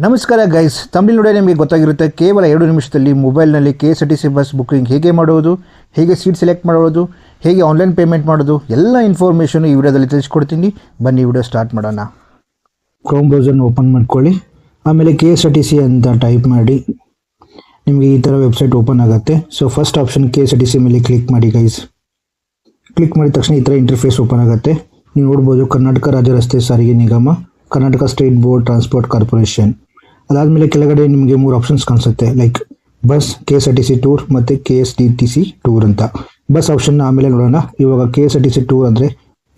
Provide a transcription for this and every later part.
ನಮಸ್ಕಾರ ಗೈಸ್, ತಮಿಳ್ನಾಡು ನಿಮಗೆ ಗೊತ್ತಾಗಿರುತ್ತೆ. ಕೇವಲ 2 ನಿಮಿಷದಲ್ಲಿ ಮೊಬೈಲ್ನಲ್ಲಿ KSRTC ಬಸ್ ಬುಕ್ಕಿಂಗ್ ಹೇಗೆ ಮಾಡೋದು, ಹೇಗೆ ಸೀಟ್ ಸೆಲೆಕ್ಟ್ ಮಾಡೋದು, ಹೇಗೆ ಆನ್ಲೈನ್ ಪೇಮೆಂಟ್ ಮಾಡೋದು ಎಲ್ಲ ಇನ್ಫಾರ್ಮೇಷನ್ ಈ ವಿಡಿಯೋದಲ್ಲಿ ತಿಳಿಸ್ಕೊಡ್ತೀನಿ. ಬನ್ನಿ ವಿಡಿಯೋ ಸ್ಟಾರ್ಟ್ ಮಾಡೋಣ. ಕ್ರೋಮ್ ಬ್ರೌಸರ್ನ ಓಪನ್ ಮಾಡ್ಕೊಳ್ಳಿ. ಆಮೇಲೆ KSRTC ಅಂತ ಟೈಪ್ ಮಾಡಿ ನಿಮಗೆ ಈ ಥರ ವೆಬ್ಸೈಟ್ ಓಪನ್ ಆಗುತ್ತೆ. ಸೊ ಫಸ್ಟ್ ಆಪ್ಷನ್ KSRTC ಮೇಲೆ ಕ್ಲಿಕ್ ಮಾಡಿ ಗೈಸ್. ಕ್ಲಿಕ್ ಮಾಡಿದ ತಕ್ಷಣ ಈ ಥರ ಇಂಟರ್ಫೇಸ್ ಓಪನ್ ಆಗುತ್ತೆ. ನೀವು ನೋಡ್ಬೋದು ಕರ್ನಾಟಕ ರಾಜ್ಯ ರಸ್ತೆ ಸಾರಿಗೆ ನಿಗಮ, Karnataka state board transport corporation. ಅದಾದಮೇಲೆ ಕೆಳಗಡೆ ನಿಮಗೆ 3 ಆಪ್ಷನ್ಸ್ ಕಾಣಿಸುತ್ತೆ, ಲೈಕ್ ಬಸ್, KSRTC ಟೂರ್ ಮತ್ತು KSTTC ಟೂರ್ ಅಂತ. ಬಸ್ ಆಪ್ಷನ್ನ ಆಮೇಲೆ ನೋಡೋಣ. ಇವಾಗ KSRTC ಟೂರ್ ಅಂದರೆ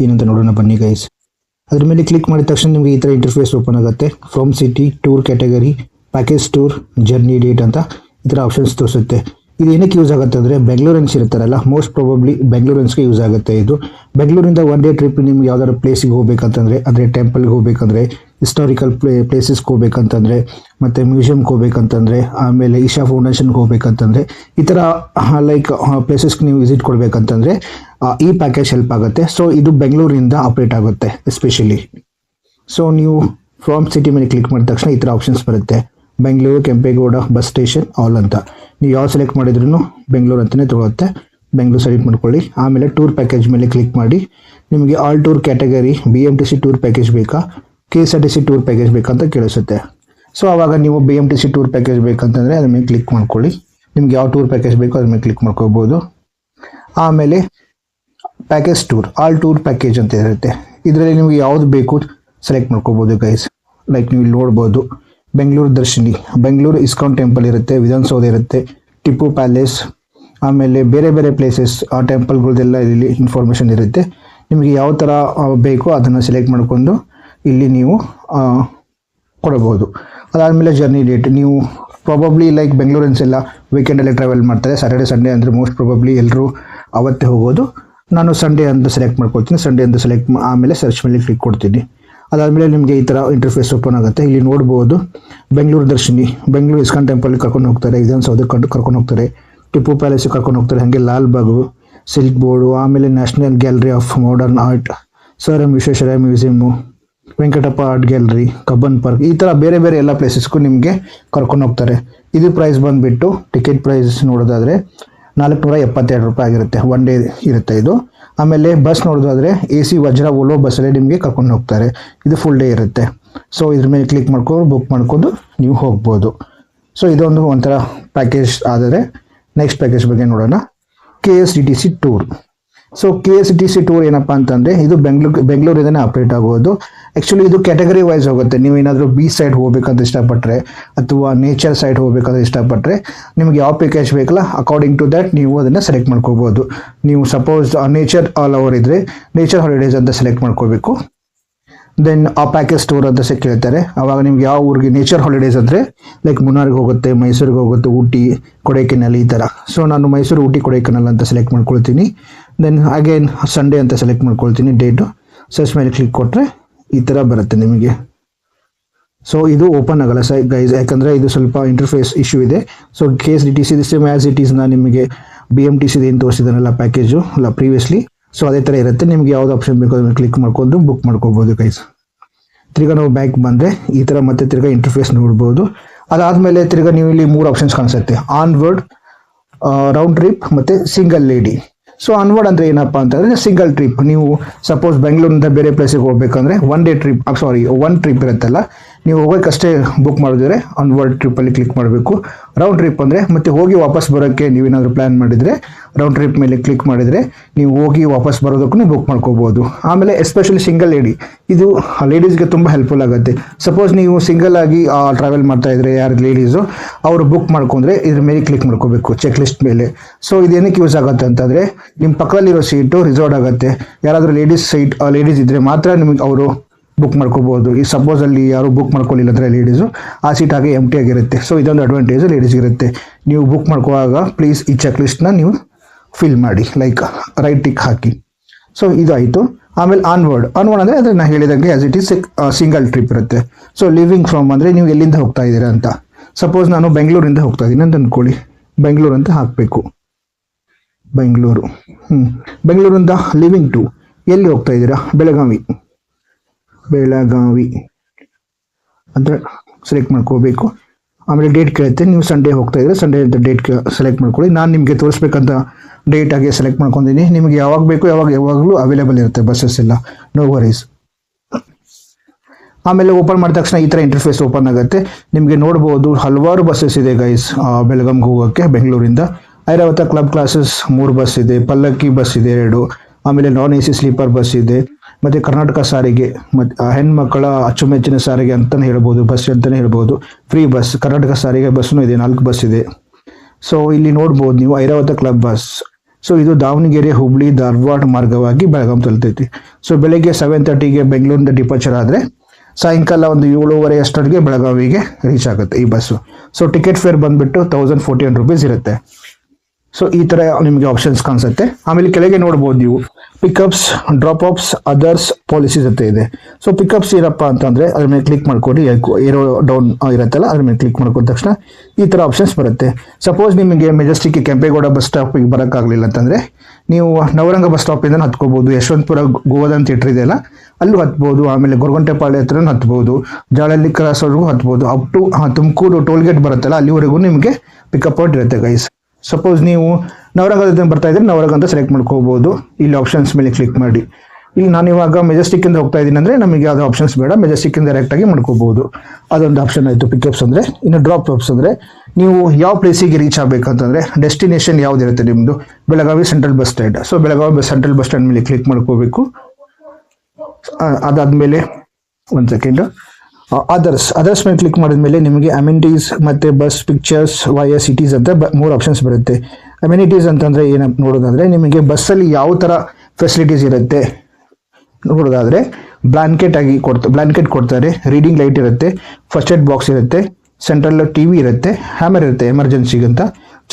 ಏನಂತ ನೋಡೋಣ ಬನ್ನಿ ಗೈಸ್. ಅದ್ರ ಮೇಲೆ ಕ್ಲಿಕ್ ಮಾಡಿದ ತಕ್ಷಣ ನಿಮಗೆ ಈ ಥರ ಇಂಟರ್ಫೇಸ್ ಓಪನ್ ಆಗುತ್ತೆ. From city, tour category, package tour, journey date ಅಂತ ಈ ಥರ ಆಪ್ಷನ್ಸ್ ತೋರಿಸುತ್ತೆ. ಇದು ಏನಕ್ಕೆ ಯೂಸ್ ಆಗುತ್ತೆ ಅಂದರೆ ಬೆಂಗಳೂರಿನ್ಸ್ ಇರ್ತಾರಲ್ಲ, ಮೋಸ್ಟ್ ಪ್ರಾಬಬ್ಲಿ ಬೆಂಗಳೂರಿನ್ಸ್ಗೆ ಯೂಸ್ ಆಗುತ್ತೆ ಇದು. ಬೆಂಗಳೂರಿಂದ ಒನ್ ಡೇ ಟ್ರಿಪ್ ನಿಮ್ಗೆ ಯಾವ್ದಾದ್ರು ಪ್ಲೇಸಿಗೆ ಹೋಗ್ಬೇಕಂತಂದರೆ, ಅಂದರೆ ಟೆಂಪಲ್ಗೆ ಹೋಗ್ಬೇಕಂದ್ರೆ, ಹಿಸ್ಟಾರಿಕಲ್ ಪ್ಲೇಸಸ್ಗೆ ಹೋಗ್ಬೇಕಂತಂದರೆ, ಮತ್ತು ಮ್ಯೂಸಿಯಮ್ಗೆ ಹೋಗ್ಬೇಕಂತಂದರೆ, ಆಮೇಲೆ ಈಶಾ ಫೌಂಡೇಶನ್ಗೆ ಹೋಗ್ಬೇಕಂತಂದರೆ, ಈ ಥರ ಲೈಕ್ ಪ್ಲೇಸಸ್ಗೆ ನೀವು ವಿಸಿಟ್ ಕೊಡಬೇಕಂತಂದರೆ ಈ ಪ್ಯಾಕೇಜ್ ಹೆಲ್ಪ್ ಆಗುತ್ತೆ. ಸೊ ಇದು ಬೆಂಗಳೂರಿಂದ ಆಪ್ರೇಟ್ ಆಗುತ್ತೆ ಎಸ್ಪೆಷಲಿ. ಸೊ ನೀವು ಫ್ರಮ್ ಸಿಟಿ ಮೇಲೆ ಕ್ಲಿಕ್ ಮಾಡಿದ ತಕ್ಷಣ ಈ ಥರ ಆಪ್ಷನ್ಸ್ ಬರುತ್ತೆ. Bengaluru, Kempegowda, bus station, all ಅಂತ. ನೀವು ಯಾವ ಸೆಲೆಕ್ಟ್ ಮಾಡಿದ್ರೂ ಬೆಂಗಳೂರು ಅಂತಲೇ ತಗೊಳುತ್ತೆ. ಬೆಂಗಳೂರು ಸೆಲೆಕ್ಟ್ ಮಾಡ್ಕೊಳ್ಳಿ. ಆಮೇಲೆ ಟೂರ್ ಪ್ಯಾಕೇಜ್ ಮೇಲೆ ಕ್ಲಿಕ್ ಮಾಡಿ ನಿಮಗೆ all tour category, BMTC tour package ಬೇಕಾ, KSRTC ಟೂರ್ ಪ್ಯಾಕೇಜ್ ಬೇಕಂತ ಕೇಳಿಸುತ್ತೆ. ಸೊ ಆವಾಗ ನೀವು BMTC ಟೂರ್ ಪ್ಯಾಕೇಜ್ ಬೇಕಂತಂದರೆ ಅದ್ರ ಮೇಲೆ ಕ್ಲಿಕ್ ಮಾಡ್ಕೊಳ್ಳಿ. ನಿಮ್ಗೆ ಯಾವ ಟೂರ್ ಪ್ಯಾಕೇಜ್ ಬೇಕೋ ಅದ್ರ ಮೇಲೆ ಕ್ಲಿಕ್ ಮಾಡ್ಕೋಬೋದು. ಆಮೇಲೆ package tour, all tour package ಅಂತ ಇರುತ್ತೆ. ಇದರಲ್ಲಿ ನಿಮಗೆ ಯಾವ್ದು ಬೇಕು ಸೆಲೆಕ್ಟ್ ಮಾಡ್ಕೋಬೋದು ಗೈಸ್. ಲೈಕ್ ನೀವು ಇಲ್ಲಿ ನೋಡ್ಬೋದು, ಬೆಂಗಳೂರು ದರ್ಶಿನಿ, ಬೆಂಗಳೂರು ಇಸ್ಕಾನ್ ಟೆಂಪಲ್ ಇರುತ್ತೆ, ವಿಧಾನಸೌಧ ಇರುತ್ತೆ, ಟಿಪ್ಪು ಪ್ಯಾಲೇಸ್, ಆಮೇಲೆ ಬೇರೆ ಬೇರೆ ಪ್ಲೇಸಸ್ ಆ ಟೆಂಪಲ್ಗಳದೆಲ್ಲ ಇಲ್ಲಿ ಇನ್ಫಾರ್ಮೇಷನ್ ಇರುತ್ತೆ. ನಿಮಗೆ ಯಾವ ಥರ ಬೇಕೋ ಅದನ್ನು ಸೆಲೆಕ್ಟ್ ಮಾಡ್ಕೊಂಡು ಇಲ್ಲಿ ನೀವು ಕೊಡಬಹುದು. ಅದಾದಮೇಲೆ ಜರ್ನಿ ಡೇಟ್, ನೀವು ಪ್ರಾಬಬ್ಲಿ ಲೈಕ್ ಬೆಂಗಳೂರಿನ್ಸ್ ಎಲ್ಲ ವೀಕೆಂಡಲ್ಲೇ ಟ್ರಾವೆಲ್ ಮಾಡ್ತಾರೆ. ಸ್ಯಾಟರ್ಡೆ ಸಂಡೇ ಅಂದರೆ ಮೋಸ್ಟ್ ಪ್ರಾಬಬ್ಲಿ ಎಲ್ಲರೂ ಅವತ್ತೇ ಹೋಗೋದು. ನಾನು ಸಂಡೇ ಅಂತ ಸೆಲೆಕ್ಟ್ ಮಾಡ್ಕೊಳ್ತೀನಿ. ಸಂಡೇ ಅಂತ ಸೆಲೆಕ್ಟ್ ಆಮೇಲೆ ಸರ್ಚ್ ಮೇಲೆ ಕ್ಲಿಕ್ ಕೊಡ್ತೀನಿ. ಅದಾದಮೇಲೆ ನಿಮಗೆ ಈ ಥರ ಇಂಟರ್ಫೇಸ್ ಓಪನ್ ಆಗುತ್ತೆ. ಇಲ್ಲಿ ನೋಡ್ಬೋದು ಬೆಂಗಳೂರು ದರ್ಶಿನಿ, ಬೆಂಗಳೂರು ಇಸ್ಕಾನ್ ಟೆಂಪಲ್ಗೆ ಕರ್ಕೊಂಡು ಹೋಗ್ತಾರೆ, ವಿಧಾನಸೌಧಕ್ಕೆ ಕರ್ಕೊಂಡು ಹೋಗ್ತಾರೆ, ಟಿಪ್ಪು ಪ್ಯಾಲೇಸಿಗೆ ಕರ್ಕೊಂಡು ಹೋಗ್ತಾರೆ, ಹಾಗೆ ಲಾಲ್ ಬಾಗು, ಸಿಲ್ಕ್ ಬೋರ್ಡು, ಆಮೇಲೆ national gallery of modern art, sir M Visvesvaraya museum, Venkatappa art gallery, Cubbon park, ಈ ಥರ ಬೇರೆ ಬೇರೆ ಎಲ್ಲ ಪ್ಲೇಸಸ್ಗೂ ನಿಮಗೆ ಕರ್ಕೊಂಡು ಹೋಗ್ತಾರೆ. ಇದು ಪ್ರೈಸ್ ಬಂದುಬಿಟ್ಟು ಟಿಕೆಟ್ ಪ್ರೈಸ್ ನೋಡೋದಾದರೆ 472 ರೂಪಾಯಿ ಆಗಿರುತ್ತೆ. ಒನ್ ಡೇ ಇರುತ್ತೆ ಇದು. ಆಮೇಲೆ ಬಸ್ ನೋಡೋದಾದರೆ AC ವಜ್ರ ಓಲೋ ಬಸ್ಸಲ್ಲೇ ನಿಮಗೆ ಕರ್ಕೊಂಡು ಹೋಗ್ತಾರೆ. ಇದು ಫುಲ್ ಡೇ ಇರುತ್ತೆ. ಸೊ ಇದ್ರ ಮೇಲೆ ಕ್ಲಿಕ್ ಮಾಡ್ಕೊಂಡು ಬುಕ್ ಮಾಡ್ಕೊಂಡು ನೀವು ಹೋಗ್ಬೋದು. ಸೊ ಇದೊಂದು ಒಂಥರ ಪ್ಯಾಕೇಜ್ ಆದರೆ ನೆಕ್ಸ್ಟ್ ಪ್ಯಾಕೇಜ್ ಬಗ್ಗೆ ನೋಡೋಣ. KSTTC tour. So KSTTC tour ಏನಪ್ಪ ಅಂತಂದರೆ ಇದು ಬೆಂಗಳೂರಿಂದನೇ ಆಪ್ರೇಟ್ ಆಗೋದು. ಆ್ಯಕ್ಚುಲಿ ಇದು ಕ್ಯಾಟಗರಿ ವೈಸ್ ಹೋಗುತ್ತೆ. ನೀವು ಏನಾದರೂ ಬೀಚ್ ಸೈಡ್ ಹೋಗ್ಬೇಕಂತ ಇಷ್ಟಪಟ್ಟರೆ ಅಥವಾ ನೇಚರ್ ಸೈಡ್ ಹೋಗ್ಬೇಕಂತ ಇಷ್ಟಪಟ್ಟರೆ ನಿಮಗೆ ಯಾವ ಪ್ಯಾಕೇಜ್ ಬೇಕಲ್ಲ ಅಕಾರ್ಡಿಂಗ್ ಟು ದ್ಯಾಟ್ ನೀವು ಅದನ್ನು ಸೆಲೆಕ್ಟ್ ಮಾಡ್ಕೋಬೋದು. ನೀವು ಸಪೋಸ್ ನೇಚರ್ ಆಲ್ ಓವರ್ ಇದ್ದರೆ ನೇಚರ್ ಹಾಲಿಡೇಸ್ ಅಂತ ಸೆಲೆಕ್ಟ್ ಮಾಡ್ಕೋಬೇಕು. ದೆನ್ ಆ ಪ್ಯಾಕೇಜ್ ಟೂರ್ ಅಂತ ಕೇಳ್ತಾರೆ. ಆವಾಗ ನಿಮ್ಗೆ ಯಾವ ಊರಿಗೆ ನೇಚರ್ ಹಾಲಿಡೇಸ್ ಅಂದರೆ ಲೈಕ್ ಮುನ್ನಾರ್ಗೆ ಹೋಗುತ್ತೆ, ಮೈಸೂರಿಗೆ ಹೋಗುತ್ತೆ, ಊಟಿ, ಕೊಡೈಕೆನಲ್ ಈ ಥರ. ಸೊ ನಾನು ಮೈಸೂರು, ಊಟಿ, ಕೊಡೈಕೆನಲ್ ಅಂತ ಸೆಲೆಕ್ಟ್ ಮಾಡ್ಕೊಳ್ತೀನಿ. ದೆನ್ ಅಗೇನ್ ಸಂಡೇ ಅಂತ ಸೆಲೆಕ್ಟ್ ಮಾಡ್ಕೊಳ್ತೀನಿ ಡೇಟು. ಸರ್ಚ್ ಮೇಲೆ ಕ್ಲಿಕ್ ಕೊಟ್ಟರೆ ಈ ಥರ ಬರುತ್ತೆ ನಿಮಗೆ. ಸೊ ಇದು ಓಪನ್ ಆಗಲ್ಲ ಗೈಸ್, ಯಾಕಂದರೆ ಇದು ಸ್ವಲ್ಪ ಇಂಟರ್ಫೇಸ್ ಇಶ್ಯೂ ಇದೆ. So KSTTC same as it ಈಸ್ನ ನಿಮಗೆ BMTC ಏನು ತೋರಿಸಿದಾನಲ್ಲ ಪ್ಯಾಕೇಜು ಅಲ್ಲ ಪ್ರೀವಿಯಸ್ಲಿ, ಸೊ ಅದೇ ಥರ ಇರುತ್ತೆ. ನಿಮ್ಗೆ ಯಾವ್ದು ಆಪ್ಷನ್ ಬೇಕೋ ಅದನ್ನು ಕ್ಲಿಕ್ ಮಾಡ್ಕೊಂಡು ಬುಕ್ ಮಾಡ್ಕೋಬೋದು ಗೈಸ್. ತಿರ್ಗಾ ನಾವು ಬ್ಯಾಕ್ ಬಂದರೆ ಈ ಥರ ಮತ್ತೆ ತಿರ್ಗಾ ಇಂಟರ್ಫೇಸ್ ನೋಡ್ಬೋದು. ಅದಾದಮೇಲೆ ತಿರ್ಗಾ ನೀವು ಇಲ್ಲಿ 3 ಆಪ್ಷನ್ಸ್ ಕಾಣಿಸುತ್ತೆ, ಆನ್ವರ್ಡ್, ರೌಂಡ್ ಟ್ರಿಪ್ ಮತ್ತು ಸಿಂಗಲ್ ಲೇಡಿ. ಸೊ ಆನ್ವರ್ಡ್ ಅಂದರೆ ಏನಪ್ಪ ಅಂತಂದರೆ ಸಿಂಗಲ್ ಟ್ರಿಪ್. ನೀವು ಸಪೋಸ್ ಬೆಂಗಳೂರಿಂದ ಬೇರೆ ಪ್ಲೇಸಿಗೆ ಹೋಗ್ಬೇಕಂದ್ರೆ ಒನ್ ಟ್ರಿಪ್ ಇರುತ್ತಲ್ಲ, ನೀವು ಹೋಗೋಕ್ಕಷ್ಟೇ ಬುಕ್ ಮಾಡಿದ್ರೆ ಆನ್ವರ್ಡ್ ಟ್ರಿಪ್ಪಲ್ಲಿ ಕ್ಲಿಕ್ ಮಾಡಬೇಕು. ರೌಂಡ್ ಟ್ರಿಪ್ ಅಂದರೆ ಮತ್ತೆ ಹೋಗಿ ವಾಪಸ್ ಬರೋಕ್ಕೆ ನೀವೇನಾದರೂ ಪ್ಲ್ಯಾನ್ ಮಾಡಿದರೆ ರೌಂಡ್ ಟ್ರಿಪ್ ಮೇಲೆ ಕ್ಲಿಕ್ ಮಾಡಿದರೆ ನೀವು ಹೋಗಿ ವಾಪಸ್ ಬರೋದಕ್ಕೂ ಬುಕ್ ಮಾಡ್ಕೋಬೋದು. ಆಮೇಲೆ ಎಸ್ಪೆಷಲಿ ಸಿಂಗಲ್ ಲೇಡಿ, ಇದು ಲೇಡೀಸ್ಗೆ ತುಂಬ ಹೆಲ್ಪ್ಫುಲ್ ಆಗುತ್ತೆ. ಸಪೋಸ್ ನೀವು ಸಿಂಗಲ್ ಆಗಿ ಟ್ರಾವೆಲ್ ಮಾಡ್ತಾ ಇದ್ರೆ ಯಾರು ಲೇಡೀಸು ಅವರು ಬುಕ್ ಮಾಡ್ಕೊಂಡ್ರೆ ಇದ್ರ ಮೇಲೆ ಕ್ಲಿಕ್ ಮಾಡ್ಕೋಬೇಕು ಚೆಕ್ ಲಿಸ್ಟ್ ಮೇಲೆ. ಸೊ ಇದೇನಕ್ಕೆ ಯೂಸ್ ಆಗುತ್ತೆ ಅಂತಂದರೆ ನಿಮ್ಮ ಪಕ್ಕದಲ್ಲಿರೋ ಸೀಟು ರಿಸರ್ವ್ಡ್ ಆಗುತ್ತೆ. ಯಾರಾದರೂ ಲೇಡೀಸ್ ಇದ್ದರೆ ಮಾತ್ರ ನಿಮಗೆ ಅವರು ಬುಕ್ ಮಾಡ್ಕೋಬೋದು. ಈ ಸಪೋಸ್ ಅಲ್ಲಿ ಯಾರು ಬುಕ್ ಮಾಡ್ಕೊಳ್ಳಿಲ್ಲ ಅಂದರೆ ಲೇಡೀಸು ಆ ಸೀಟ್ ಹಾಗೆ ಎಂಟಿ ಆಗಿರುತ್ತೆ. ಸೊ ಇದೊಂದು ಅಡ್ವಾಂಟೇಜು ಲೇಡೀಸ್ಗಿರುತ್ತೆ. ನೀವು ಬುಕ್ ಮಾಡ್ಕೋವಾಗ ಪ್ಲೀಸ್ ಈ ಚೆಕ್ ಲಿಸ್ಟ್ನ ನೀವು ಫಿಲ್ ಮಾಡಿ, ಲೈಕ್ ರೈಟ್ ಟಿಕ್ ಹಾಕಿ. ಸೊ ಇದು ಆಯಿತು. ಆಮೇಲೆ ಆನ್ವರ್ಡ್ ಅಂದರೆ ಅದೇ ನಾನು ಹೇಳಿದಂಗೆ as it is single trip ಇರುತ್ತೆ. ಸೊ ಲಿವಿಂಗ್ ಫ್ರಮ್ ಅಂದರೆ ನೀವು ಎಲ್ಲಿಂದ ಹೋಗ್ತಾ ಇದ್ದೀರಾ ಅಂತ. ಸಪೋಸ್ ನಾನು ಬೆಂಗಳೂರಿಂದ ಹೋಗ್ತಾ ಇದ್ದೀನಿ ಅಂತ ಅಂದ್ಕೊಳ್ಳಿ, ಬೆಂಗಳೂರು ಅಂತ ಹಾಕಬೇಕು. ಬೆಂಗಳೂರಿಂದ ಲಿವಿಂಗ್ ಟು ಎಲ್ಲಿ ಹೋಗ್ತಾ ಇದ್ದೀರಾ, ಬೆಳಗಾವಿ ಅಂದರೆ ಸೆಲೆಕ್ಟ್ ಮಾಡ್ಕೋಬೇಕು. ಆಮೇಲೆ ಡೇಟ್ ಕೇಳುತ್ತೆ, ನೀವು ಸಂಡೇ ಹೋಗ್ತಾ ಇದ್ರೆ ಸಂಡೇ ಅಂತ ಡೇಟ್ ಸೆಲೆಕ್ಟ್ ಮಾಡ್ಕೊಳ್ಳಿ. ನಾನು ನಿಮಗೆ ತೋರಿಸ್ಬೇಕಂತ ಡೇಟ್ ಆಗಿ ಸೆಲೆಕ್ಟ್ ಮಾಡ್ಕೊಂಡಿದ್ದೀನಿ. ನಿಮಗೆ ಯಾವಾಗ ಬೇಕು ಯಾವಾಗಲೂ ಅವೈಲೇಬಲ್ ಇರುತ್ತೆ ಬಸ್ಸಸ್ ಎಲ್ಲ, ನೋ ವರೀಸ್. ಆಮೇಲೆ ಓಪನ್ ಮಾಡಿದ ತಕ್ಷಣ ಈ ಥರ ಇಂಟರ್ಫೇಸ್ ಓಪನ್ ಆಗುತ್ತೆ. ನಿಮಗೆ ನೋಡ್ಬೋದು ಹಲವಾರು ಬಸ್ಸಸ್ ಇದೆ ಗೈಸ್ ಬೆಳಗಾಂಗೆ ಹೋಗೋಕ್ಕೆ ಬೆಂಗಳೂರಿಂದ. ಐರಾವತ ಕ್ಲಬ್ ಕ್ಲಾಸಸ್ 3 ಬಸ್ ಇದೆ, ಪಲ್ಲಕ್ಕಿ ಬಸ್ ಇದೆ 2, ಆಮೇಲೆ ನಾನ್ AC ಸ್ಲೀಪರ್ ಬಸ್ ಇದೆ, ಮತ್ತು ಕರ್ನಾಟಕ ಸಾರಿಗೆ ಮತ್ತು ಹೆಣ್ಮಕ್ಕಳ ಅಚ್ಚುಮೆಚ್ಚಿನ ಸಾರಿಗೆ ಅಂತಲೇ ಹೇಳ್ಬೋದು, ಬಸ್ ಅಂತಲೇ ಹೇಳ್ಬೋದು. ಫ್ರೀ ಬಸ್ ಕರ್ನಾಟಕ ಸಾರಿಗೆ ಬಸ್ಸೂ ಇದೆ, 4 ಬಸ್ ಇದೆ. ಸೊ ಇಲ್ಲಿ ನೋಡ್ಬೋದು ನೀವು ಐರಾವತ ಕ್ಲಬ್ ಬಸ್. ಸೊ ಇದು ದಾವಣಗೆರೆ, ಹುಬ್ಳಿ, ಧಾರವಾಡ ಮಾರ್ಗವಾಗಿ ಬೆಳಗಾಂ ತಲುಪ್ತೈತಿ. ಸೊ ಬೆಳಗ್ಗೆ 7:30ಗೆ ಬೆಂಗಳೂರಿಂದ ಡಿಪಾರ್ಚರ್ ಆದರೆ ಸಾಯಂಕಾಲ ಒಂದು 7:30 ಅಷ್ಟೊತ್ತಿಗೆ ಬೆಳಗಾವಿಗೆ ರೀಚ್ ಆಗುತ್ತೆ ಈ ಬಸ್ಸು. ಸೊ ಟಿಕೆಟ್ ಫೇರ್ ಬಂದುಬಿಟ್ಟು 1041 ರೂಪೀಸ್ ಇರುತ್ತೆ. ಸೊ ಈ ಥರ ನಿಮಗೆ ಆಪ್ಷನ್ಸ್ ಕಾಣಿಸುತ್ತೆ. ಆಮೇಲೆ ಕೆಳಗೆ ನೋಡ್ಬೋದು ನೀವು ಪಿಕಪ್ಸ್, ಡ್ರಾಪ್ ಆಫ್ಸ್, ಅದರ್ಸ್, ಪಾಲಿಸೀಸ್ ಅಂತ ಇದೆ. ಸೊ ಪಿಕಪ್ಸ್ ಏನಪ್ಪ ಅಂತಂದರೆ ಅದ್ರ ಮೇಲೆ ಕ್ಲಿಕ್ ಮಾಡ್ಕೊಂಡು ಏರೋ ಡೌನ್ ಇರುತ್ತಲ್ಲ ಅದ್ರ ಮೇಲೆ ಕ್ಲಿಕ್ ಮಾಡ್ಕೊಂಡ ತಕ್ಷಣ ಈ ಥರ ಆಪ್ಷನ್ಸ್ ಬರುತ್ತೆ. ಸಪೋಸ್ ನಿಮಗೆ ಮೆಜೆಸ್ಟಿಕ್ ಕೆಂಪೇಗೌಡ ಬಸ್ ಸ್ಟಾಪಿಗೆ ಬರೋಕ್ಕಾಗಲಿಲ್ಲ ಅಂತಂದರೆ ನೀವು ನವರಂಗ ಬಸ್ ಸ್ಟಾಪಿಂದ ಹತ್ಕೋಬೋದು. ಯಶವಂತಪುರ ಗೋವಾದನ್ ಥಿಯೇಟ್ರ್ ಇದೆಯಲ್ಲ ಅಲ್ಲೂ ಹತ್ಬೋದು. ಆಮೇಲೆ ಗೊರಗುಂಟೆಪಾಳ್ಯ ಹತ್ರ ಹತ್ಬೋದು, ಜಾಳಹಳ್ಳಿ ಕ್ರಾಸ್ವರೆಗೂ ಹತ್ಬೋದು. Up to Tumakuru toll gate ಬರುತ್ತಲ್ಲ ಅಲ್ಲಿವರೆಗೂ ನಿಮಗೆ ಪಿಕಪ್ ಪಾಯಿಂಟ್ ಇರುತ್ತೆ ಗೈಸ್. ಸಪೋಸ್ ನೀವು ನವರಂಗದಿಂದ ಬರ್ತಾ ಇದ್ರೆ ನವರಂಗ ಅಂತ ಸೆಲೆಕ್ಟ್ ಮಾಡ್ಕೋಬೋದು. ಇಲ್ಲಿ ಆಪ್ಷನ್ಸ್ ಮೇಲೆ ಕ್ಲಿಕ್ ಮಾಡಿ. ಇಲ್ಲಿ ನಾನು ಇವಾಗ ಮೆಜೆಸ್ಟಿಕ್ಕಿಂದ ಹೋಗ್ತಾ ಇದ್ದೀನಿ ಅಂದರೆ ನಮಗೆ ಯಾವುದೋ ಆಪ್ಷನ್ಸ್ ಬೇಡ, ಮೆಜೆಸ್ಟಿಕ್ಕಿಂದ ಡೈರೆಕ್ಟಾಗಿ ಮಾಡ್ಕೋಬೋದು. ಅದೊಂದು ಆಪ್ಷನ್ ಆಯಿತು ಪಿಕಪ್ಸ್ ಅಂದರೆ. ಇನ್ನು ಡ್ರಾಪ್ ಆಫ್ಸ್ ಅಂದರೆ ನೀವು ಯಾವ ಪ್ಲೇಸಿಗೆ ರೀಚ್ ಆಗಬೇಕಂತಂದರೆ ಡೆಸ್ಟಿನೇಷನ್ ಯಾವುದಿರುತ್ತೆ ನಿಮ್ಮದು, Belagavi central bus stand. So Belagavi central bus stand ಮೇಲೆ ಕ್ಲಿಕ್ ಮಾಡ್ಕೋಬೇಕು. ಅದಾದಮೇಲೆ ಒಂದು ಸೆಕೆಂಡು ಅದರ್ಸ್ ಮೇಲೆ ಕ್ಲಿಕ್ ಮಾಡಿದ್ಮೇಲೆ ನಿಮಗೆ ಅಮ್ಯುನಿಟೀಸ್ ಮತ್ತು ಬಸ್ ಪಿಕ್ಚರ್ಸ್ ವಯ ಸಿಟೀಸ್ ಅಂತ 3 ಆಪ್ಷನ್ಸ್ ಬರುತ್ತೆ. ಅಮ್ಯುನಿಟೀಸ್ ಅಂತಂದರೆ ಏನಪ್ಪ ನೋಡೋದಾದರೆ ನಿಮಗೆ ಬಸ್ಸಲ್ಲಿ ಯಾವ ಥರ ಫೆಸಿಲಿಟೀಸ್ ಇರುತ್ತೆ ನೋಡೋದಾದರೆ ಬ್ಲಾಂಕೆಟ್ ಕೊಡ್ತಾರೆ, ರೀಡಿಂಗ್ ಲೈಟ್ ಇರುತ್ತೆ, ಫಸ್ಟ್ ಏಡ್ ಬಾಕ್ಸ್ ಇರುತ್ತೆ, ಸೆಂಟ್ರಲ್ TV ಇರುತ್ತೆ, ಹ್ಯಾಮರ್ ಇರುತ್ತೆ ಎಮರ್ಜೆನ್ಸಿಗಂತ,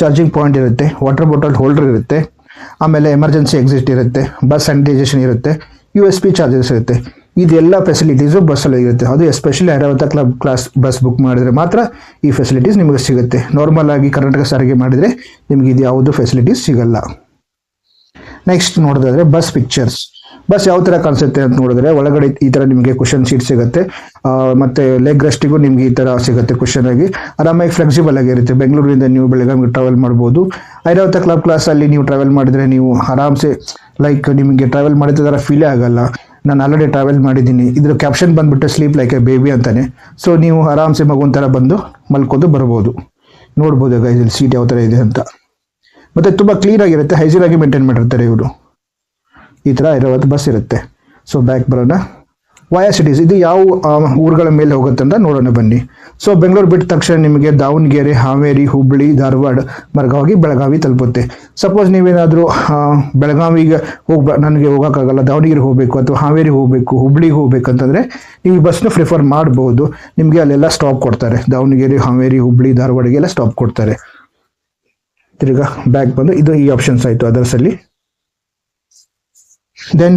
ಚಾರ್ಜಿಂಗ್ ಪಾಯಿಂಟ್ ಇರುತ್ತೆ, ವಾಟರ್ ಬಾಟಲ್ ಹೋಲ್ಡರ್ ಇರುತ್ತೆ, ಆಮೇಲೆ ಎಮರ್ಜೆನ್ಸಿ ಎಕ್ಸಿಟ್ ಇರುತ್ತೆ, ಬಸ್ ಸ್ಯಾನಿಟೈಸೇಷನ್ ಇರುತ್ತೆ, USB ಚಾರ್ಜಸ್ ಇರುತ್ತೆ. ಇದೆಲ್ಲ ಫೆಸಿಲಿಟೀಸು ಬಸ್ಸಲ್ಲಿ ಇರುತ್ತೆ. ಅದು especially Airavat club class bus book ಮಾಡಿದರೆ ಮಾತ್ರ ಈ ಫೆಸಿಲಿಟೀಸ್ ನಿಮಗೆ ಸಿಗುತ್ತೆ. ನಾರ್ಮಲ್ ಆಗಿ ಕರ್ನಾಟಕ ಸಾರಿಗೆ ಮಾಡಿದರೆ ನಿಮಗೆ ಇದು ಯಾವುದು ಫೆಸಿಲಿಟೀಸ್ ಸಿಗಲ್ಲ. ನೆಕ್ಸ್ಟ್ ನೋಡೋದಾದರೆ ಬಸ್ ಪಿಕ್ಚರ್ಸ್. ಬಸ್ ಯಾವ ಥರ ಕಾಣಿಸುತ್ತೆ ಅಂತ ನೋಡಿದ್ರೆ ಒಳಗಡೆ ಈ ಥರ ನಿಮಗೆ ಕ್ವಶನ್ ಶೀಟ್ ಸಿಗುತ್ತೆ, ಮತ್ತು ಲೆಗ್ ರೆಸ್ಟಿಗೂ ನಿಮಗೆ ಈ ಥರ ಸಿಗುತ್ತೆ ಕ್ವಶನ್ ಆಗಿ. ಆರಾಮಾಗಿ ಫ್ಲೆಕ್ಸಿಬಲ್ ಆಗಿರುತ್ತೆ. ಬೆಂಗಳೂರಿಂದ ನೀವು ಬೆಳಗಾವಿಗೆ ಟ್ರಾವೆಲ್ ಮಾಡ್ಬೋದು. ಐರಾವತ ಕ್ಲಬ್ ಕ್ಲಾಸಲ್ಲಿ ನೀವು ಟ್ರಾವೆಲ್ ಮಾಡಿದರೆ ನೀವು ಆರಾಮ್ಸೆ ಲೈಕ್ ನಿಮಗೆ ಟ್ರಾವೆಲ್ ಮಾಡಿದ ಥರ ಫೀಲೇ ಆಗಲ್ಲ. ನಾನು ಆಲ್ರೆಡಿ ಟ್ರಾವೆಲ್ ಮಾಡಿದ್ದೀನಿ. ಇದ್ರ ಕ್ಯಾಪ್ಷನ್ ಬಂದುಬಿಟ್ಟು ಸ್ಲೀಪ್ ಲೈಕ್ ಎ ಬೇಬಿ ಅಂತಾನೆ. ಸೊ ನೀವು ಆರಾಮ್ಸೆ ಮಗುನ ಥರ ಬಂದು ಮಲ್ಕೊಂಡು ಬರ್ಬೋದು. ನೋಡ್ಬೋದು ಗೈಸ್ ಇಲ್ಲಿ ಸೀಟ್ ಯಾವ ಥರ ಇದೆ ಅಂತ. ಮತ್ತು ತುಂಬ ಕ್ಲೀನಾಗಿರುತ್ತೆ, ಹೈಜೀನಾಗಿ ಮೇಂಟೈನ್ ಮಾಡಿರ್ತಾರೆ ಇವರು. ಈ ಥರ ಐರಾವತ ಬಸ್ ಇರುತ್ತೆ. ಸೊ ಬ್ಯಾಕ್ ಬರೋಣ. ವಯಾ ಸಿಟೀಸ್, ಇದು ಯಾವ ಊರುಗಳ ಮೇಲೆ ಹೋಗುತ್ತೆ ಅಂತ ನೋಡೋಣ ಬನ್ನಿ. ಸೊ ಬೆಂಗಳೂರು ಬಿಟ್ಟ ತಕ್ಷಣ ನಿಮಗೆ ದಾವಣಗೆರೆ, ಹಾವೇರಿ, ಹುಬ್ಬಳ್ಳಿ, ಧಾರವಾಡ ಮಾರ್ಗವಾಗಿ ಬೆಳಗಾವಿ ತಲುಪುತ್ತೆ. ಸಪೋಸ್ ನೀವೇನಾದರೂ ಬೆಳಗಾವಿಗೆ ನನಗೆ ಹೋಗೋಕ್ಕಾಗಲ್ಲ, ದಾವಣಗೆರೆ ಹೋಗಬೇಕು ಅಥವಾ ಹಾವೇರಿ ಹೋಗಬೇಕು, ಹುಬ್ಬಳ್ಳಿಗೆ ಹೋಗ್ಬೇಕಂತಂದರೆ ನೀವು ಈ ಬಸ್ನ ಪ್ರಿಫರ್ ಮಾಡ್ಬೋದು. ನಿಮಗೆ ಅಲ್ಲೆಲ್ಲ ಸ್ಟಾಪ್ ಕೊಡ್ತಾರೆ. ದಾವಣಗೆರೆ, ಹಾವೇರಿ, ಹುಬ್ಬಳ್ಳಿ, ಧಾರವಾಡಿಗೆಲ್ಲ ಸ್ಟಾಪ್ ಕೊಡ್ತಾರೆ. ತಿರ್ಗಾ ಬ್ಯಾಕ್ ಬಂದು ಇದು ಈ ಆಪ್ಷನ್ಸ್ ಆಯಿತು ಅದರ್ಸಲ್ಲಿ. ದೆನ್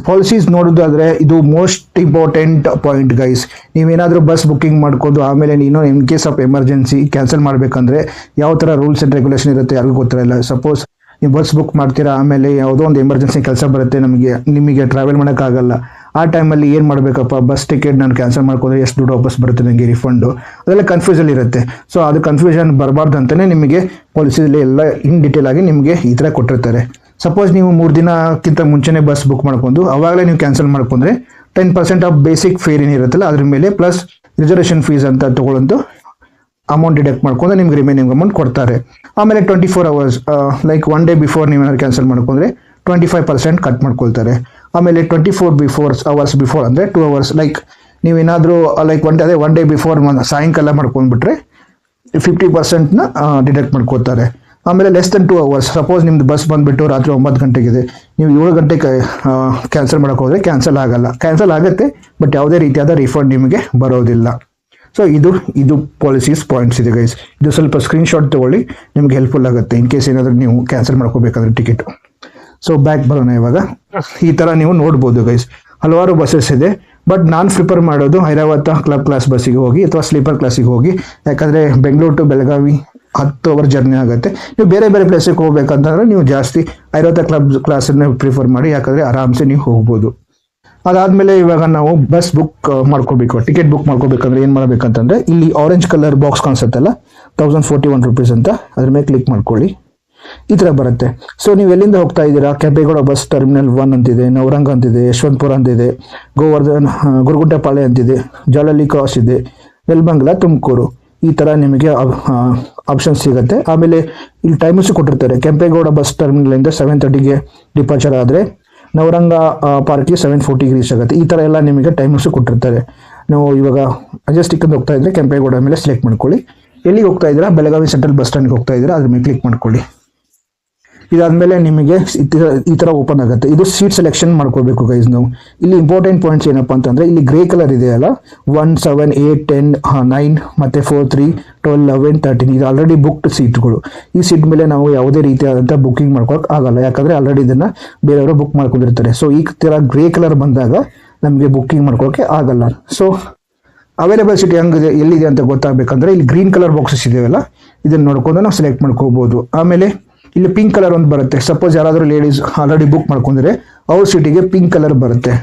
ಪಾಲಿಸೀಸ್ ನೋಡೋದಾದರೆ ಇದು ಮೋಸ್ಟ್ ಇಂಪಾರ್ಟೆಂಟ್ ಪಾಯಿಂಟ್ ಗೈಸ್. ನೀವೇನಾದರೂ ಬಸ್ ಬುಕ್ಕಿಂಗ್ ಮಾಡ್ಕೊಂಡು ಆಮೇಲೆ ನೀನು in case of emergency cancel ಮಾಡಬೇಕಂದ್ರೆ ಯಾವ ಥರ ರೂಲ್ಸ್ ಆ್ಯಂಡ್ ರೆಗ್ಯುಲೇಷನ್ ಇರುತ್ತೆ ಯಾರಿಗೂ ಗೊತ್ತಿರಲ್ಲ. ಸಪೋಸ್ ನೀವು ಬಸ್ ಬುಕ್ ಮಾಡ್ತೀರಾ, ಆಮೇಲೆ ಯಾವುದೋ ಒಂದು ಎಮರ್ಜೆನ್ಸಿ ಕೆಲಸ ಬರುತ್ತೆ, ನಿಮಗೆ ಟ್ರಾವೆಲ್ ಮಾಡೋಕ್ಕಾಗಲ್ಲ. ಆ ಟೈಮಲ್ಲಿ ಏನು ಮಾಡಬೇಕಪ್ಪ, ಬಸ್ ಟಿಕೆಟ್ ನಾನು ಕ್ಯಾನ್ಸಲ್ ಮಾಡ್ಕೊಂಡ್ರೆ ಎಷ್ಟು ದುಡ್ಡು ವಾಪಸ್ ಬರುತ್ತೆ ನನಗೆ ರಿಫಂಡು, ಅದೆಲ್ಲ ಕನ್ಫ್ಯೂಷನ್ ಇರುತ್ತೆ. ಸೊ ಅದು ಕನ್ಫ್ಯೂಷನ್ ಬರಬಾರ್ದು ಅಂತಲೇ ನಿಮಗೆ ಪಾಲಿಸಿಯಲ್ಲಿ ಎಲ್ಲ ಇನ್ ಡೀಟೇಲ್ ಆಗಿ ನಿಮಗೆ ಈ ಥರ ಕೊಟ್ಟಿರ್ತಾರೆ. ಸಪೋಸ್ ನೀವು 3 ದಿನಕ್ಕಿಂತ ಮುಂಚೆನೇ ಬಸ್ ಬುಕ್ ಮಾಡ್ಕೊಂಡು ಅವಾಗಲೇ ನೀವು ಕ್ಯಾನ್ಸಲ್ ಮಾಡ್ಕೊಂಡ್ರೆ 10% ಆಫ್ ಬೇಸಿಕ್ ಫೇರ್ ಏನಿರುತ್ತಲ್ಲ ಅದ್ರ ಮೇಲೆ ಪ್ಲಸ್ ರಿಸರ್ವೇಷನ್ ಫೀಸ್ ಅಂತ ತೊಗೊಳ್ಳೋದು ಅಮೌಂಟ್ ಡಿಡಕ್ಟ್ ಮಾಡ್ಕೊಂಡು ನಿಮ್ಗೆ ರಿಮೈನಿಂಗ್ ಅಮೌಂಟ್ ಕೊಡ್ತಾರೆ. ಆಮೇಲೆ 24 hours ಲೈಕ್ 1 day ಬಿಫೋರ್ ನೀವೇನಾದ್ರು ಕ್ಯಾನ್ಸಲ್ ಮಾಡ್ಕೊಂಡ್ರೆ 25% ಕಟ್ ಮಾಡ್ಕೊಳ್ತಾರೆ. ಆಮೇಲೆ 24 hours ಬಿಫೋರ್ ಅಂದರೆ 2 hours ಲೈಕ್ ನೀವೇನಾದರೂ ಲೈಕ್ ಒನ್ ಡೇ ಬಿಫೋರ್ ಸಾಯಂಕಾಲ ಮಾಡ್ಕೊಂಡ್ಬಿಟ್ರೆ 50%ನ ಡಿಡಕ್ಟ್ ಮಾಡ್ಕೊಳ್ತಾರೆ. ಆಮೇಲೆ ಲೆಸ್ ದೆನ್ 2 hours, ಸಪೋಸ್ ನಿಮ್ದು ಬಸ್ ಬಂದುಬಿಟ್ಟು ರಾತ್ರಿ 9 ಗಂಟೆಗಿದೆ, ನೀವು 7 ಗಂಟೆಗೆ ಕ್ಯಾನ್ಸಲ್ ಮಾಡೋಕೆ ಹೋದರೆ ಕ್ಯಾನ್ಸಲ್ ಆಗಲ್ಲ. ಕ್ಯಾನ್ಸಲ್ ಆಗುತ್ತೆ ಬಟ್ ಯಾವುದೇ ರೀತಿಯಾದ ರಿಫಂಡ್ ನಿಮಗೆ ಬರೋದಿಲ್ಲ. ಸೊ ಇದು ಪಾಲಿಸೀಸ್ ಪಾಯಿಂಟ್ಸ್ ಇದೆ ಗೈಸ್. ಇದು ಸ್ವಲ್ಪ ಸ್ಕ್ರೀನ್ಶಾಟ್ ತೊಗೊಳ್ಳಿ, ನಿಮ್ಗೆ ಹೆಲ್ಪ್ಫುಲ್ ಆಗುತ್ತೆ ಇನ್ ಕೇಸ್ ಏನಾದರೂ ನೀವು ಕ್ಯಾನ್ಸಲ್ ಮಾಡ್ಕೋಬೇಕಾದ್ರೆ ಟಿಕೆಟ್. ಸೊ ಬ್ಯಾಕ್ ಬರೋಣ ಇವಾಗ. ಈ ಥರ ನೀವು ನೋಡ್ಬೋದು ಗೈಸ್, ಹಲವಾರು ಬಸ್ಸಸ್ ಇದೆ. ಬಟ್ ನಾನು ಪ್ರಿಫರ್ ಮಾಡೋದು ಐರಾವತ ಕ್ಲಬ್ ಕ್ಲಾಸ್ ಬಸ್ಸಿಗೆ ಹೋಗಿ ಅಥವಾ ಸ್ಲೀಪರ್ ಕ್ಲಾಸಿಗೆ ಹೋಗಿ. ಯಾಕಂದರೆ Bengaluru to Belagavi 10 hour journey ಆಗುತ್ತೆ. ನೀವು ಬೇರೆ ಬೇರೆ ಪ್ಲೇಸಿಗೆ ಹೋಗ್ಬೇಕಂತಂದರೆ ನೀವು ಜಾಸ್ತಿ ಐರಾವತ ಕ್ಲಬ್ ಕ್ಲಾಸನ್ನು ಪ್ರಿಫರ್ ಮಾಡಿ, ಯಾಕಂದರೆ ಆರಾಮ್ಸೆ ನೀವು ಹೋಗ್ಬೋದು. ಅದಾದಮೇಲೆ ಇವಾಗ ನಾವು ಬಸ್ ಬುಕ್ ಮಾಡ್ಕೋಬೇಕು, ಟಿಕೆಟ್ ಬುಕ್ ಮಾಡ್ಕೋಬೇಕಂದ್ರೆ ಏನು ಮಾಡಬೇಕಂತಂದರೆ ಇಲ್ಲಿ ಆರೆಂಜ್ ಕಲರ್ ಬಾಕ್ಸ್ ಕಾಣಿಸುತ್ತಲ್ಲ 1041 ರೂಪೀಸ್ ಅಂತ, ಅದ್ರ ಮೇಲೆ ಕ್ಲಿಕ್ ಮಾಡ್ಕೊಳ್ಳಿ. ಈ ಥರ ಬರುತ್ತೆ. ಸೊ ನೀವು ಎಲ್ಲಿಂದ ಹೋಗ್ತಾ ಇದ್ದೀರಾ, ಕೆಂಪೇಗೌಡ ಬಸ್ ಟರ್ಮಿನಲ್ 1 ಅಂತಿದೆ, ನವರಂಗ ಅಂತಿದೆ, ಯಶವಂತಪುರ ಅಂತಿದೆ, ಗೋವರ್ಧನ್ ಗುರುಗುಂಟೆಪಾಳ್ಯ ಅಂತಿದೆ, ಜಾಲಹಳ್ಳಿ ಕ್ರಾಸ್ ಇದೆ, ನೆಲಮಂಗಲ, ತುಮಕೂರು, ಈ ಥರ ನಿಮಗೆ ಆಪ್ಷನ್ಸ್ ಸಿಗುತ್ತೆ. ಆಮೇಲೆ ಇಲ್ಲಿ ಟೈಮ್ಸು ಕೊಟ್ಟಿರ್ತಾರೆ. ಕೆಂಪೇಗೌಡ ಬಸ್ ಟರ್ಮಿನಲಿಂದ 7:30ಗೆ ಡಿಪಾರ್ಚರ್ ಆದರೆ ನವರಂಗ ಪಾರ್ಕ್ಗೆ 7:40ಗೆ ರೀಚ್ ಆಗುತ್ತೆ. ಈ ಥರ ಎಲ್ಲ ನಿಮಗೆ ಟೈಮ್ಸು ಕೊಟ್ಟಿರ್ತಾರೆ. ನಾವು ಇವಾಗ ಅಜೆಸ್ಟಿಕ್ಕಿಂದ ಹೋಗ್ತಾ ಇದ್ದರೆ ಕೆಂಪೇಗೌಡ ಮೇಲೆ ಸೆಲೆಕ್ಟ್ ಮಾಡ್ಕೊಳ್ಳಿ. ಎಲ್ಲಿಗೆ ಹೋಗ್ತಾ ಇದ್ದೀರಾ, ಬೆಳಗಾವಿ ಸೆಂಟ್ರಲ್ ಬಸ್ ಸ್ಟ್ಯಾಂಡ್ಗೆ ಹೋಗ್ತಾ ಇದ್ದೀರಾ, ಅದ್ರ ಮೇಲೆ ಕ್ಲಿಕ್ ಮಾಡ್ಕೊಳ್ಳಿ. ಇದಾದಮೇಲೆ ನಿಮಗೆ ಈ ಥರ ಓಪನ್ ಆಗುತ್ತೆ. ಇದು ಸೀಟ್ ಸೆಲೆಕ್ಷನ್ ಮಾಡ್ಕೋಬೇಕು ಗೈಸ್. ನಾವು ಇಲ್ಲಿ ಇಂಪಾರ್ಟೆಂಟ್ ಪಾಯಿಂಟ್ಸ್ ಏನಪ್ಪ ಅಂತಂದರೆ ಇಲ್ಲಿ ಗ್ರೇ ಕಲರ್ ಇದೆಯಲ್ಲ 1, 7, 8, 10, 9 ಮತ್ತು 4, 3, 12, 11, 13 ಇದು ಆಲ್ರೆಡಿ ಬುಕ್ಡ್ ಸೀಟ್ಗಳು. ಈ ಸೀಟ್ ಮೇಲೆ ನಾವು ಯಾವುದೇ ರೀತಿಯಾದಂಥ ಬುಕ್ಕಿಂಗ್ ಮಾಡ್ಕೊಳಕ್ಕೆ ಆಗಲ್ಲ, ಯಾಕಂದರೆ ಆಲ್ರೆಡಿ ಇದನ್ನು ಬೇರೆಯವರು ಬುಕ್ ಮಾಡ್ಕೊಂಡಿರ್ತಾರೆ. ಸೊ ಈ ಥರ ಗ್ರೇ ಕಲರ್ ಬಂದಾಗ ನಮಗೆ ಬುಕ್ಕಿಂಗ್ ಮಾಡ್ಕೊಳ್ಳೋಕ್ಕೆ ಆಗಲ್ಲ. ಸೊ ಅವೈಲೇಬಲ್ ಸೀಟ್ ಹೆಂಗಿದೆ ಎಲ್ಲಿದೆ ಅಂತ ಗೊತ್ತಾಗಬೇಕಂದ್ರೆ ಇಲ್ಲಿ ಗ್ರೀನ್ ಕಲರ್ ಬಾಕ್ಸಸ್ ಇದೆಯಲ್ಲ ಇದನ್ನು ನೋಡ್ಕೊಂಡು ನಾವು ಸೆಲೆಕ್ಟ್ ಮಾಡ್ಕೋಬೋದು. ಆಮೇಲೆ ಇಲ್ಲಿ ಪಿಂಕ್ ಕಲರ್ ಒಂದು ಬರುತ್ತೆ. ಸಪೋಸ್ ಯಾರಾದರೂ ಲೇಡೀಸ್ ಆಲ್ರೆಡಿ ಬುಕ್ ಮಾಡ್ಕೊಂಡ್ರೆ ಅವ್ರ ಸೀಟಿಗೆ ಪಿಂಕ್ ಕಲರ್ ಬರುತ್ತೆ.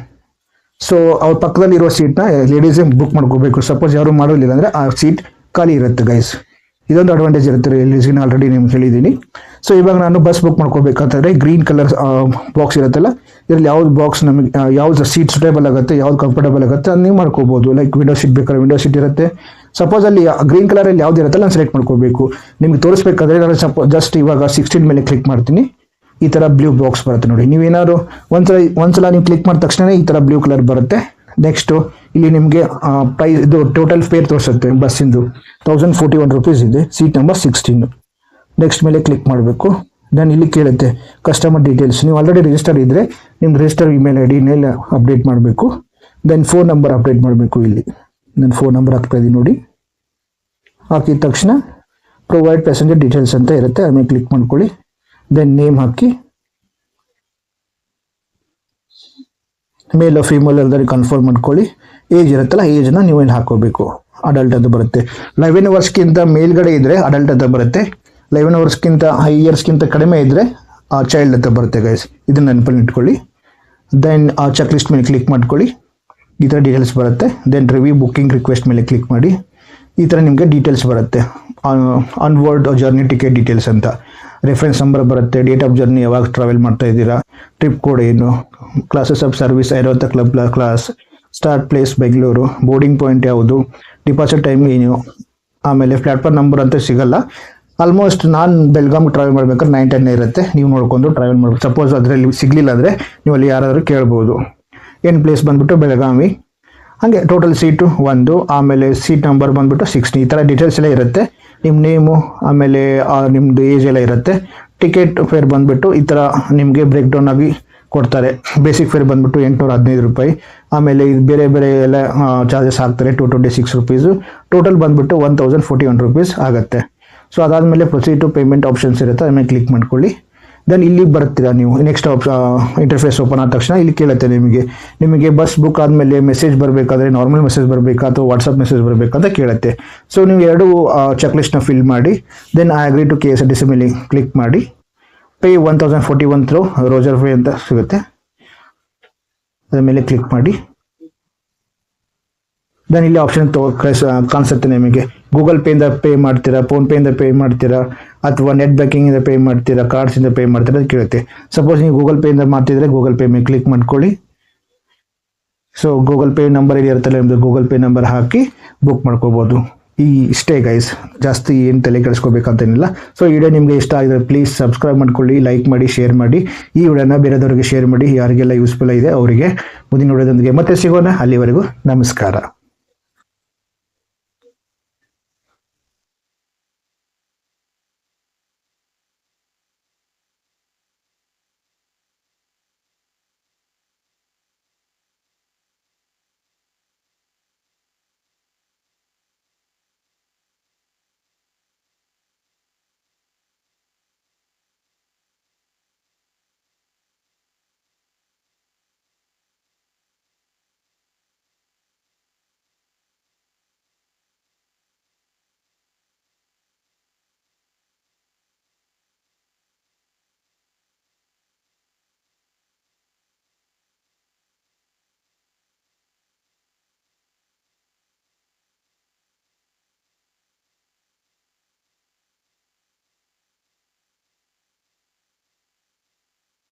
ಸೊ ಅವ್ರ ಪಕ್ಕದಲ್ಲಿರೋ ಸೀಟ್ನ ಲೇಡೀಸೇ ಬುಕ್ ಮಾಡ್ಕೋಬೇಕು. ಸಪೋಸ್ ಯಾರು ಮಾಡೋದಿಲ್ಲ ಅಂದರೆ ಆ ಸೀಟ್ ಖಾಲಿ ಇರುತ್ತೆ ಗೈಸ್. ಇದೊಂದು ಅಡ್ವಾಂಟೇಜ್ ಇರುತ್ತೆ ಲೇಡೀಸ್ಗೆ, ಆಲ್ರೆಡಿ ನಿಮ್ಗೆ ಹೇಳಿದ್ದೀನಿ. ಸೊ ಇವಾಗ ನಾನು ಬಸ್ ಬುಕ್ ಮಾಡ್ಕೋಬೇಕಂತಂದರೆ ಗ್ರೀನ್ ಕಲರ್ ಬಾಕ್ಸ್ ಇರುತ್ತಲ್ಲ, ಇದರಲ್ಲಿ ಯಾವ್ದು ಬಾಕ್ಸ್ ನಮಗೆ ಯಾವ್ದು ಸೀಟ್ ಸುಟೇಬಲ್ ಆಗುತ್ತೆ, ಯಾವ್ದು ಕಂಫರ್ಟಬಲ್ ಆಗುತ್ತೆ ಅದು ನೀವು ಮಾಡ್ಕೋಬೋದು. ಲೈಕ್ ವಿಂಡೋ ಸೀಟ್ ಬೇಕಾದ್ರೆ ವಿಂಡೋ ಸೀಟ್ ಇರುತ್ತೆ. ಸಪೋಸ್ ಅಲ್ಲಿ ಗ್ರೀನ್ ಕಲರಲ್ಲಿ ಯಾವ್ದು ಇರುತ್ತಲ್ಲ ನಾನು ಸೆಲೆಕ್ಟ್ ಮಾಡ್ಕೋಬೇಕು. ನಿಮ್ಗೆ ತೋರಿಸ್ಬೇಕಾದ್ರೆ ನಾನು ಜಸ್ಟ್ ಇವಾಗ 16 ಮೇಲೆ ಕ್ಲಿಕ್ ಮಾಡ್ತೀನಿ. ಈ ಥರ ಬ್ಲೂ ಬಾಕ್ಸ್ ಬರುತ್ತೆ ನೋಡಿ. ನೀವೇನಾದ್ರು ಒಂದ್ಸಲ ನೀವು ಕ್ಲಿಕ್ ಮಾಡಿದ ತಕ್ಷಣ ಈ ಥರ ಬ್ಲೂ ಕಲರ್ ಬರುತ್ತೆ. ನೆಕ್ಸ್ಟು ಇಲ್ಲಿ ನಿಮಗೆ ಪ್ರೈಸ್ ಇದು ಟೋಟಲ್ ಫೇರ್ ತೋರಿಸುತ್ತೆ ಬಸ್ಸಿಂದು 1041 ರೂಪೀಸ್ ಇದೆ, ಸೀಟ್ ನಂಬರ್ 16. ನೆಕ್ಸ್ಟ್ ಮೇಲೆ ಕ್ಲಿಕ್ ಮಾಡಬೇಕು. ದೆನ್ ಇಲ್ಲಿ ಕೇಳುತ್ತೆ ಕಸ್ಟಮರ್ ಡೀಟೇಲ್ಸ್. ನೀವು ಆಲ್ರೆಡಿ ರಿಜಿಸ್ಟರ್ ಇದ್ದರೆ ನಿಮ್ಮ ರಿಜಿಸ್ಟರ್ ಇಮೇಲ್ ಐ ಡಿನೆಲ್ಲ ಅಪ್ಡೇಟ್ ಮಾಡಬೇಕು. ದೆನ್ ಫೋನ್ ನಂಬರ್ ಅಪ್ಡೇಟ್ ಮಾಡಬೇಕು. ಇಲ್ಲಿ ನಾನು ಫೋನ್ ನಂಬರ್ ಹಾಕ್ತಾ ಇದ್ದೀನಿ ನೋಡಿ. ಹಾಕಿದ ತಕ್ಷಣ ಪ್ರೊವೈಡ್ ಪ್ಯಾಸೆಂಜರ್ ಡೀಟೇಲ್ಸ್ ಅಂತ ಇರುತ್ತೆ, ಆಮೇಲೆ ಕ್ಲಿಕ್ ಮಾಡ್ಕೊಳ್ಳಿ. ದೆನ್ ನೇಮ್ ಹಾಕಿ, ಮೇಲ್ ಫೀಮೇಲ್ ಎಲ್ಲರೂ ಕನ್ಫರ್ಮ್ ಮಾಡ್ಕೊಳ್ಳಿ. ಏಜ್ ಇರುತ್ತಲ್ಲ ಏಜ್ನ ನೀವು ಇಲ್ಲಿ ಹಾಕೋಬೇಕು. ಅಡಲ್ಟ್ ಅಂತ ಬರುತ್ತೆ. 11 ವರ್ಷಕ್ಕಿಂತ ಮೇಲ್ಗಡೆ ಇದ್ದರೆ ಅಡಲ್ಟ್ ಅಂತ ಬರುತ್ತೆ. 11 ವರ್ಷಕ್ಕಿಂತ ಇಯರ್ಸ್ಗಿಂತ ಕಡಿಮೆ ಇದ್ದರೆ ಚೈಲ್ಡ್ ಅಂತ ಬರುತ್ತೆ ಗೈಸ್. ಇದನ್ನು ನೆನಪಲ್ಲಿ ಇಟ್ಕೊಳ್ಳಿ. ದೆನ್ ಆ ಚೆಕ್ ಲಿಸ್ಟ್ ಮೇಲೆ ಕ್ಲಿಕ್ ಮಾಡ್ಕೊಳ್ಳಿ. ಈ ಥರ ಡೀಟೇಲ್ಸ್ ಬರುತ್ತೆ. ದೆನ್ ರಿವ್ಯೂ ಬುಕ್ಕಿಂಗ್ ರಿಕ್ವೆಸ್ಟ್ ಮೇಲೆ ಕ್ಲಿಕ್ ಮಾಡಿ. ಈ ಥರ ನಿಮಗೆ ಡೀಟೇಲ್ಸ್ ಬರುತ್ತೆ. ಆನ್ವರ್ಡ್ ಜರ್ನಿ ಟಿಕೆಟ್ ಡೀಟೇಲ್ಸ್ ಅಂತ, ರೆಫರೆನ್ಸ್ ನಂಬರ್ ಬರುತ್ತೆ, ಡೇಟ್ ಆಫ್ ಜರ್ನಿ, ಯಾವಾಗ ಟ್ರಾವೆಲ್ ಮಾಡ್ತಾ ಇದ್ದೀರಾ, ಟ್ರಿಪ್ ಕೋಡ್ ಏನು, classes of service, Airavat club class, start place Bengaluru, boarding point ಯಾವುದು, ಡಿಪಾರ್ಚರ್ ಟೈಮ್ ಏನು, ಆಮೇಲೆ ಪ್ಲ್ಯಾಟ್ಫಾರ್ಮ್ ನಂಬರ್ ಅಂತ ಸಿಗಲ್ಲ. ಆಲ್ಮೋಸ್ಟ್ ನಾನು ಬೆಳಗಾವಿಗೆ ಟ್ರಾವೆಲ್ ಮಾಡ್ಬೇಕಾದ್ರೆ 9, 10 ಇರುತ್ತೆ. ನೀವು ನೋಡ್ಕೊಂಡು ಟ್ರಾವೆಲ್ ಮಾಡ್ಬೇಕು. ಸಪೋಸ್ ಅದರಲ್ಲಿ ಸಿಗಲಿಲ್ಲ ಅಂದರೆ ನೀವು ಅಲ್ಲಿ ಯಾರಾದರೂ ಕೇಳ್ಬೋದು. ಏನು ಪ್ಲೇಸ್ ಬಂದುಬಿಟ್ಟು ಬೆಳಗಾವಿ, ಹಾಗೆ ಟೋಟಲ್ ಸೀಟು 1, ಆಮೇಲೆ ಸೀಟ್ ನಂಬರ್ ಬಂದುಬಿಟ್ಟು 16. ಈ ಥರ ಡೀಟೇಲ್ಸ್ ಎಲ್ಲ ಇರುತ್ತೆ. ನಿಮ್ಮ ನೇಮು, ಆಮೇಲೆ ನಿಮ್ಮದು ಏಜ್ ಎಲ್ಲ ಇರುತ್ತೆ. ಟಿಕೆಟ್ ಫೇರ್ ಬಂದುಬಿಟ್ಟು ಈ ಥರ ನಿಮಗೆ ಬ್ರೇಕ್ ಡೌನ್ ಆಗಿ ಕೊಡ್ತಾರೆ. ಬೇಸಿಕ್ ಫೇರ್ ಬಂದುಬಿಟ್ಟು 815 ರೂಪಾಯಿ. ಆಮೇಲೆ ಇದು ಬೇರೆ ಬೇರೆ ಎಲ್ಲ ಚಾರ್ಜಸ್ ಹಾಕ್ತಾರೆ 226 ರೂಪೀಸು. ಟೋಟಲ್ ಬಂದುಬಿಟ್ಟು 1041 ರೂಪೀಸ್ ಆಗುತ್ತೆ. ಸೊ ಅದಾದಮೇಲೆ ಪ್ರೊಸೀಡ್ ಟು ಪೇಮೆಂಟ್ ಆಪ್ಷನ್ಸ್ ಇರುತ್ತೆ, ಅದನ್ನ ಕ್ಲಿಕ್ ಮಾಡ್ಕೊಳ್ಳಿ. ದೆನ್ ಇಲ್ಲಿ ಬರ್ತೀರಾ ನೀವು. ನೆಕ್ಸ್ಟ್ ಇಂಟರ್ಫೇಸ್ ಓಪನ್ ಆದ ತಕ್ಷಣ ಇಲ್ಲಿ ಕೇಳುತ್ತೆ ನಿಮಗೆ ಬಸ್ ಬುಕ್ ಆದಮೇಲೆ ಮೆಸೇಜ್ ಬರಬೇಕಾದ್ರೆ ನಾರ್ಮಲ್ ಮೆಸೇಜ್ ಬರಬೇಕಾ ಅಥವಾ ವಾಟ್ಸಪ್ ಮೆಸೇಜ್ ಬರಬೇಕಂತ ಕೇಳುತ್ತೆ. ಸೊ ನೀವು ಎರಡು ಚೆಕ್ ಲಿಸ್ಟ್ನ ಫಿಲ್ ಮಾಡಿ then I agree to KSRTC ಮೇಲೆ ಕ್ಲಿಕ್ ಮಾಡಿ. ಪೇ 1041 ಥ್ರೂ ರೋಜರ್ ಫೇ ಅಂತ ಸಿಗುತ್ತೆ, ಅದ್ರ ಮೇಲೆ ಕ್ಲಿಕ್ ಮಾಡಿ. ದೆನ್ ಇಲ್ಲಿ ಆಪ್ಷನ್ ಕಾಣಿಸುತ್ತೆ ನಿಮಗೆ. ಗೂಗಲ್ ಪೇಯಿಂದ ಪೇ ಮಾಡ್ತೀರಾ, ಫೋನ್ಪೇಯಿಂದ ಪೇ ಮಾಡ್ತೀರಾ, ಅಥವಾ ನೆಟ್ ಬ್ಯಾಂಕಿಂಗಿಂದ ಪೇ ಮಾಡ್ತೀರಾ, ಕಾರ್ಡ್ಸಿಂದ ಪೇ ಮಾಡ್ತೀರಾ ಅಂತ ಕೇಳುತ್ತೆ. ಸಪೋಸ್ ನೀವು ಗೂಗಲ್ ಪೇಯಿಂದ ಮಾಡ್ತಿದ್ರೆ ಗೂಗಲ್ ಪೇ ಮೇಲೆ ಕ್ಲಿಕ್ ಮಾಡ್ಕೊಳ್ಳಿ. ಸೊ ಗೂಗಲ್ ಪೇ ನಂಬರ್ ಇಲ್ಲಿ ಇರುತ್ತಲ್ಲ ನಿಮ್ಮದು, ಗೂಗಲ್ ಪೇ ನಂಬರ್ ಹಾಕಿ ಬುಕ್ ಮಾಡ್ಕೋಬೋದು. ಇಷ್ಟೇ ಗೈಸ್, ಜಾಸ್ತಿ ಏನು ತಲೆ ಕೆಡಿಸ್ಕೋಬೇಕಂತೇನಿಲ್ಲ. ಸೊ ಈ ವಿಡಿಯೋ ನಿಮಗೆ ಇಷ್ಟ ಆಗಿದ್ರೆ ಪ್ಲೀಸ್ ಸಬ್ಸ್ಕ್ರೈಬ್ ಮಾಡ್ಕೊಳ್ಳಿ, ಲೈಕ್ ಮಾಡಿ, ಶೇರ್ ಮಾಡಿ. ಈ ವಿಡಿಯೋನ ಬೇರೆದವರಿಗೆ ಶೇರ್ ಮಾಡಿ, ಯಾರಿಗೆಲ್ಲ ಯೂಸ್ಫುಲ್ ಇದೆ ಅವರಿಗೆ. ಮುಂದಿನ ವಿಡಿಯೋದೊಂದಿಗೆ ಮತ್ತೆ ಸಿಗೋಣ. ಅಲ್ಲಿವರೆಗೂ ನಮಸ್ಕಾರ.